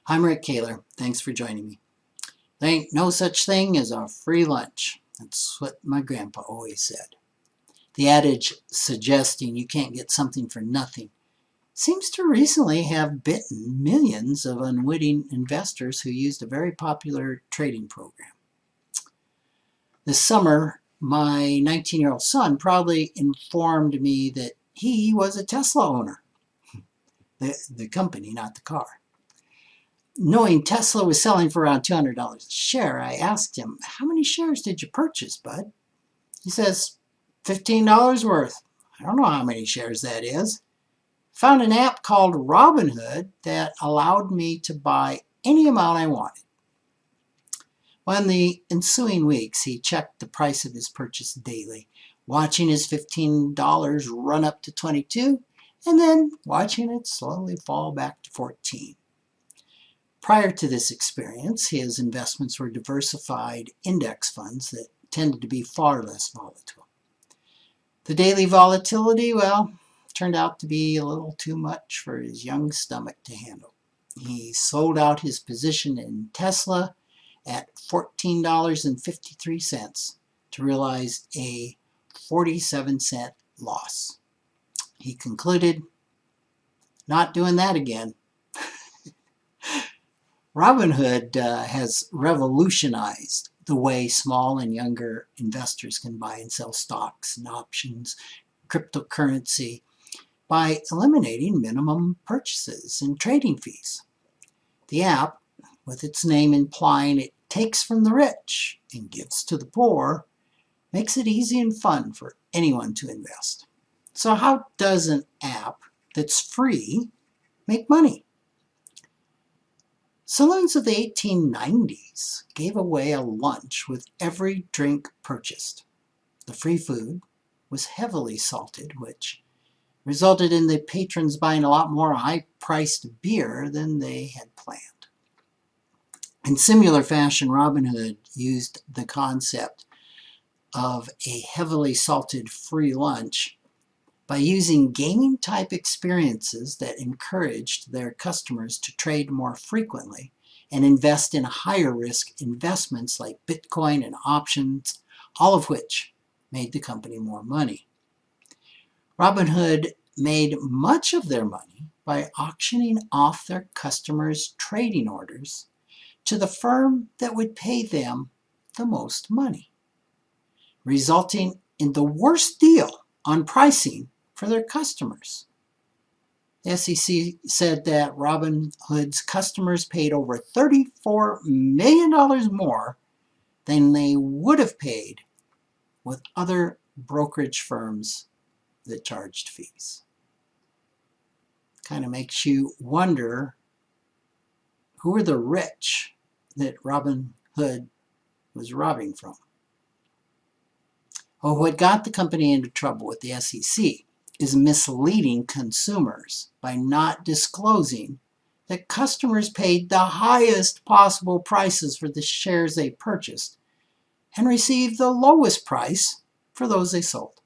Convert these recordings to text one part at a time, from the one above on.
I'm Rick Kaler. Thanks for joining me. There ain't no such thing as a free lunch. That's what my grandpa always said. The adage suggesting you can't get something for nothing seems to recently have bitten millions of unwitting investors who used a very popular trading program. This summer, my 19-year-old son proudly informed me that he was a Tesla owner. The company, not the car. Knowing Tesla was selling for around $200 a share, I asked him, "How many shares did you purchase, bud?" He says, $15 worth. I don't know how many shares that is. Found an app called Robinhood that allowed me to buy any amount I wanted. Well, in the ensuing weeks, he checked the price of his purchase daily, watching his $15 run up to 22, and then watching it slowly fall back to 14. Prior to this experience, his investments were diversified index funds that tended to be far less volatile. The daily volatility, well, turned out to be a little too much for his young stomach to handle. He sold out his position in Tesla at $14.53 to realize a 47-cent loss. He concluded, "Not doing that again." Robinhood has revolutionized the way small and younger investors can buy and sell stocks and options, cryptocurrency, by eliminating minimum purchases and trading fees. The app, with its name implying it takes from the rich and gives to the poor, makes it easy and fun for anyone to invest. So how does an app that's free make money? Saloons of the 1890s gave away a lunch with every drink purchased. The free food was heavily salted, which resulted in the patrons buying a lot more high-priced beer than they had planned. In similar fashion, Robinhood used the concept of a heavily salted free lunch by using gaming-type experiences that encouraged their customers to trade more frequently and invest in higher-risk investments like Bitcoin and options, all of which made the company more money. Robinhood made much of their money by auctioning off their customers' trading orders to the firm that would pay them the most money, resulting in the worst deal on pricing for their customers. The SEC said that Robinhood's customers paid over $34 million more than they would have paid with other brokerage firms that charged fees. Kind of makes you wonder, who are the rich that Robinhood was robbing from? Well, what got the company into trouble with the SEC is misleading consumers by not disclosing that customers paid the highest possible prices for the shares they purchased and received the lowest price for those they sold.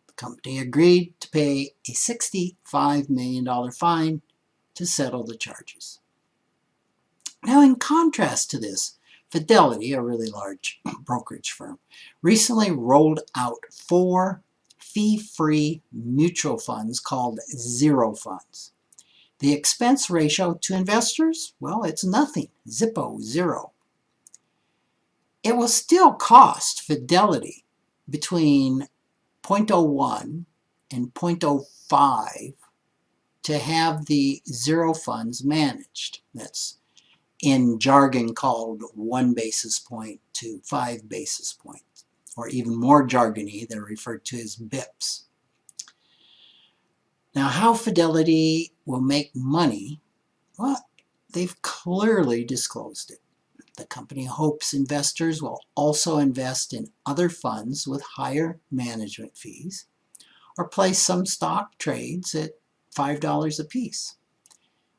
The company agreed to pay a $65 million fine to settle the charges. Now, in contrast to this, Fidelity, a really large brokerage firm, recently rolled out 4 fee-free mutual funds called zero funds. The expense ratio to investors, well, it's nothing, zippo, zero. It will still cost Fidelity between 0.01 and 0.05 to have the zero funds managed. That's in jargon called 1 basis point to 5 basis points. Or even more jargony, they're referred to as BIPs. Now, how Fidelity will make money, well, they've clearly disclosed it. The company hopes investors will also invest in other funds with higher management fees, or place some stock trades at $5 a piece.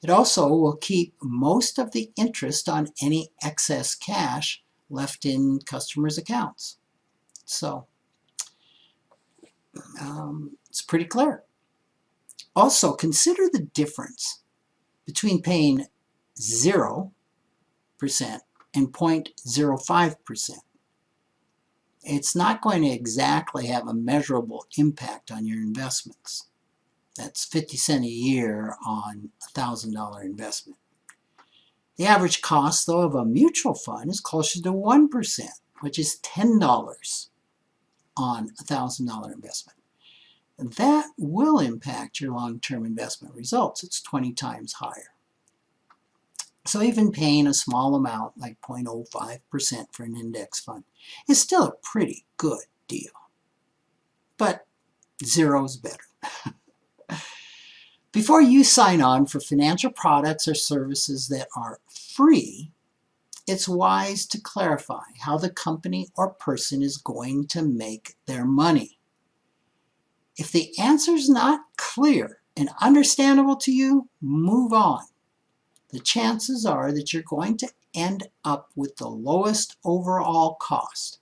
It also will keep most of the interest on any excess cash left in customers' accounts. So, it's pretty clear. Also, consider the difference between paying 0% and 0.05%. It's not going to exactly have a measurable impact on your investments. That's 50 cents a year on a $1,000 investment. The average cost, though, of a mutual fund is closer to 1%, which is $10 on a $1,000 investment. That will impact your long-term investment results. It's 20 times higher. So even paying a small amount, like 0.05% for an index fund, is still a pretty good deal. But zero is better. Before you sign on for financial products or services that are free, it's wise to clarify how the company or person is going to make their money. If the answer is not clear and understandable to you, move on. The chances are that you're going to end up with the lowest overall cost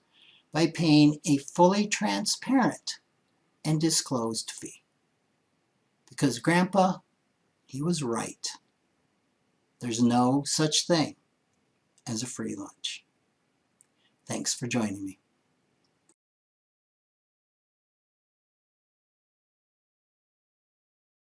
by paying a fully transparent and disclosed fee. Because Grandpa, he was right. There's no such thing as a free lunch. Thanks for joining me.